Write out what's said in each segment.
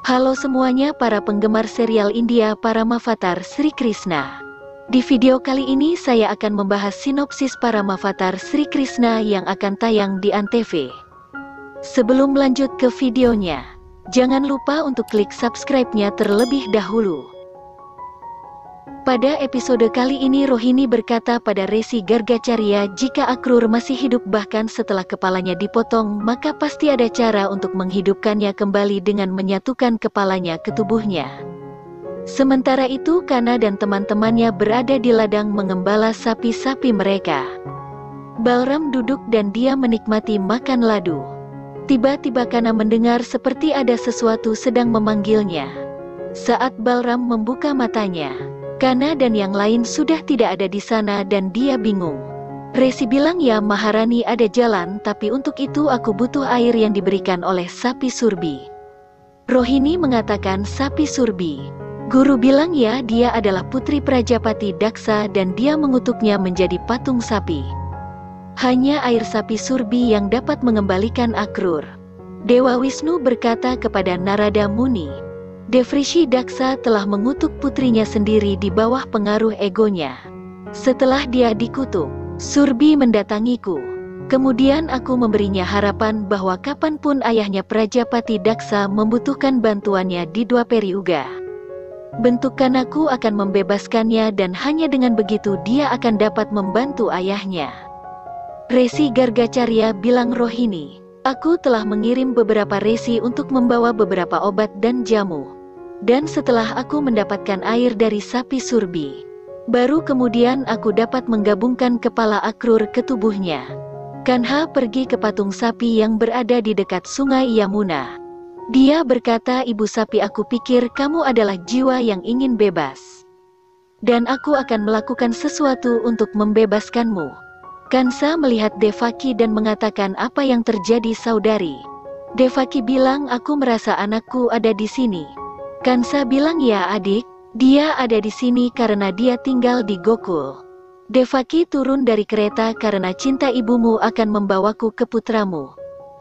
Halo semuanya para penggemar serial India Paramavatar Sri Krishna. Di video kali ini saya akan membahas sinopsis Paramavatar Sri Krishna yang akan tayang di Antv. Sebelum lanjut ke videonya, jangan lupa untuk klik subscribe-nya terlebih dahulu. Pada episode kali ini Rohini berkata pada Resi Gargacarya jika Akrur masih hidup bahkan setelah kepalanya dipotong maka pasti ada cara untuk menghidupkannya kembali dengan menyatukan kepalanya ke tubuhnya. Sementara itu Kana dan teman-temannya berada di ladang mengembala sapi-sapi mereka. Balram duduk dan dia menikmati makan ladu. Tiba-tiba Kana mendengar seperti ada sesuatu sedang memanggilnya. Saat Balram membuka matanya, Kana dan yang lain sudah tidak ada di sana dan dia bingung. Resi bilang ya Maharani ada jalan tapi untuk itu aku butuh air yang diberikan oleh sapi Surbi. Rohini mengatakan sapi Surbi. Guru bilang ya dia adalah putri Prajapati Daksa dan dia mengutuknya menjadi patung sapi. Hanya air sapi Surbi yang dapat mengembalikan Akrur. Dewa Wisnu berkata kepada Narada Muni, Devrishi Daksa telah mengutuk putrinya sendiri di bawah pengaruh egonya. Setelah dia dikutuk, Surbi mendatangiku. Kemudian aku memberinya harapan bahwa kapanpun ayahnya Prajapati Daksa membutuhkan bantuannya di Dwapara, bentukan aku akan membebaskannya dan hanya dengan begitu dia akan dapat membantu ayahnya. Resi Gargacarya bilang Rohini, aku telah mengirim beberapa resi untuk membawa beberapa obat dan jamu. Dan setelah aku mendapatkan air dari sapi Surbi, baru kemudian aku dapat menggabungkan kepala Akrur ke tubuhnya. Kanha pergi ke patung sapi yang berada di dekat sungai Yamuna. Dia berkata, ibu sapi aku pikir kamu adalah jiwa yang ingin bebas. Dan aku akan melakukan sesuatu untuk membebaskanmu. Kansa melihat Devaki dan mengatakan apa yang terjadi saudari. Devaki bilang aku merasa anakku ada di sini. Kansa bilang ya adik, dia ada di sini karena dia tinggal di Gokul. Devaki turun dari kereta karena cinta ibumu akan membawaku ke putramu.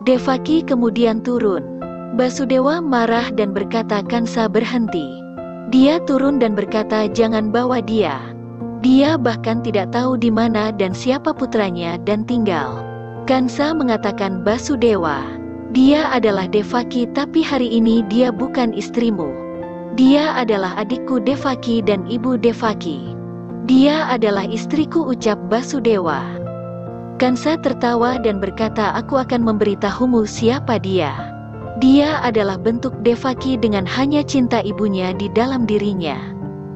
Devaki kemudian turun. Basudewa marah dan berkata Kansa berhenti. Dia turun dan berkata jangan bawa dia. Dia bahkan tidak tahu di mana dan siapa putranya dan tinggal. Kansa mengatakan Basudewa, dia adalah Devaki tapi hari ini dia bukan istrimu. Dia adalah adikku Devaki dan ibu Devaki. Dia adalah istriku ucap Basudewa. Kansa tertawa dan berkata aku akan memberitahumu siapa dia. Dia adalah bentuk Devaki dengan hanya cinta ibunya di dalam dirinya.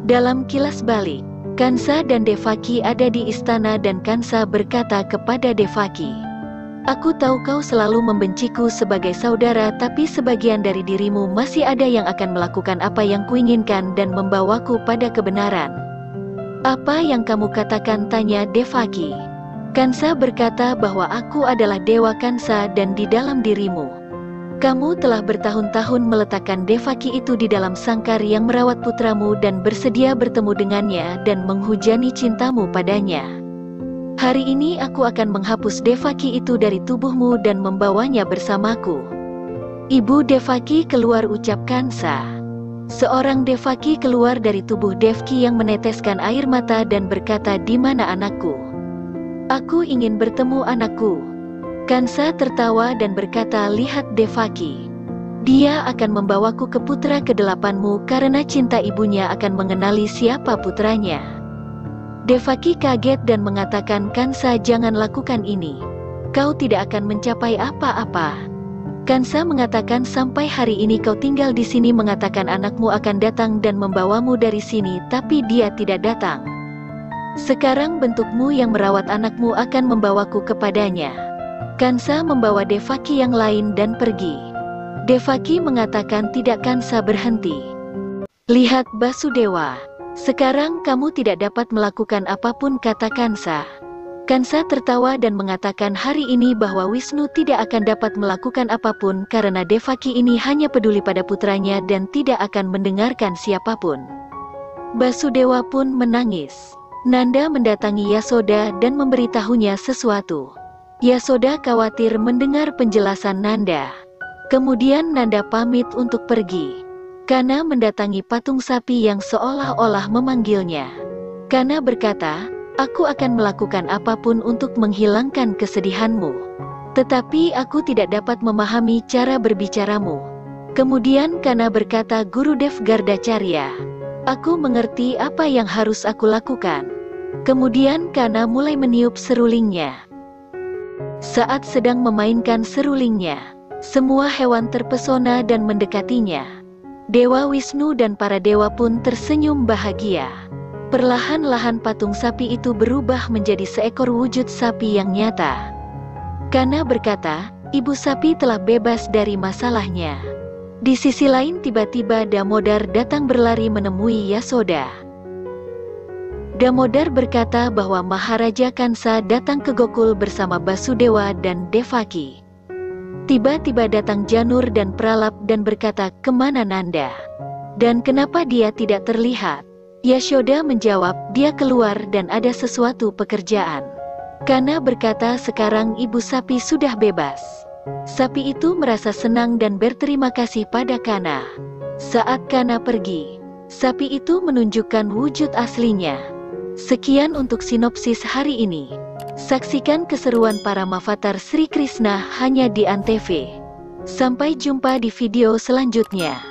Dalam kilas balik, Kansa dan Devaki ada di istana dan Kansa berkata kepada Devaki, aku tahu kau selalu membenciku sebagai saudara tapi sebagian dari dirimu masih ada yang akan melakukan apa yang kuinginkan dan membawaku pada kebenaran. Apa yang kamu katakan tanya Devaki. Kansa berkata bahwa aku adalah Dewa Kansa dan di dalam dirimu. Kamu telah bertahun-tahun meletakkan Devaki itu di dalam sangkar yang merawat putramu dan bersedia bertemu dengannya dan menghujani cintamu padanya. Hari ini aku akan menghapus Devaki itu dari tubuhmu dan membawanya bersamaku. Ibu Devaki keluar ucap Kansa. Seorang Devaki keluar dari tubuh Devki yang meneteskan air mata dan berkata di mana anakku? Aku ingin bertemu anakku. Kansa tertawa dan berkata lihat Devaki. Dia akan membawaku ke putra kedelapanmu karena cinta ibunya akan mengenali siapa putranya. Devaki kaget dan mengatakan Kansa jangan lakukan ini. Kau tidak akan mencapai apa-apa. Kansa mengatakan sampai hari ini kau tinggal di sini mengatakan anakmu akan datang dan membawamu dari sini tapi dia tidak datang. Sekarang bentukmu yang merawat anakmu akan membawaku kepadanya. Kansa membawa Devaki yang lain dan pergi. Devaki mengatakan tidak Kansa berhenti. Lihat Basudewa. Sekarang kamu tidak dapat melakukan apapun kata Kansa. Kansa tertawa dan mengatakan hari ini bahwa Wisnu tidak akan dapat melakukan apapun karena Devaki ini hanya peduli pada putranya dan tidak akan mendengarkan siapapun. Basudewa pun menangis. Nanda mendatangi Yasoda dan memberitahunya sesuatu. Yasoda khawatir mendengar penjelasan Nanda. Kemudian Nanda pamit untuk pergi. Kana mendatangi patung sapi yang seolah-olah memanggilnya. Kana berkata, "Aku akan melakukan apapun untuk menghilangkan kesedihanmu. Tetapi aku tidak dapat memahami cara berbicaramu." Kemudian Kana berkata, "Gurudev Gardacarya, aku mengerti apa yang harus aku lakukan." Kemudian Kana mulai meniup serulingnya. Saat sedang memainkan serulingnya, semua hewan terpesona dan mendekatinya. Dewa Wisnu dan para dewa pun tersenyum bahagia. Perlahan-lahan patung sapi itu berubah menjadi seekor wujud sapi yang nyata. Kana berkata, ibu sapi telah bebas dari masalahnya. Di sisi lain tiba-tiba Damodar datang berlari menemui Yasoda. Damodar berkata bahwa Maharaja Kansa datang ke Gokul bersama Basudewa dan Devaki. Tiba-tiba datang Janur dan Pralap dan berkata, "Kemana Nanda? Dan kenapa dia tidak terlihat?" Yashoda menjawab, "Dia keluar dan ada sesuatu pekerjaan." Kana berkata, "Sekarang ibu sapi sudah bebas." Sapi itu merasa senang dan berterima kasih pada Kana. Saat Kana pergi, sapi itu menunjukkan wujud aslinya. Sekian untuk sinopsis hari ini. Saksikan keseruan para Mavatar Sri Krishna hanya di Antv. Sampai jumpa di video selanjutnya.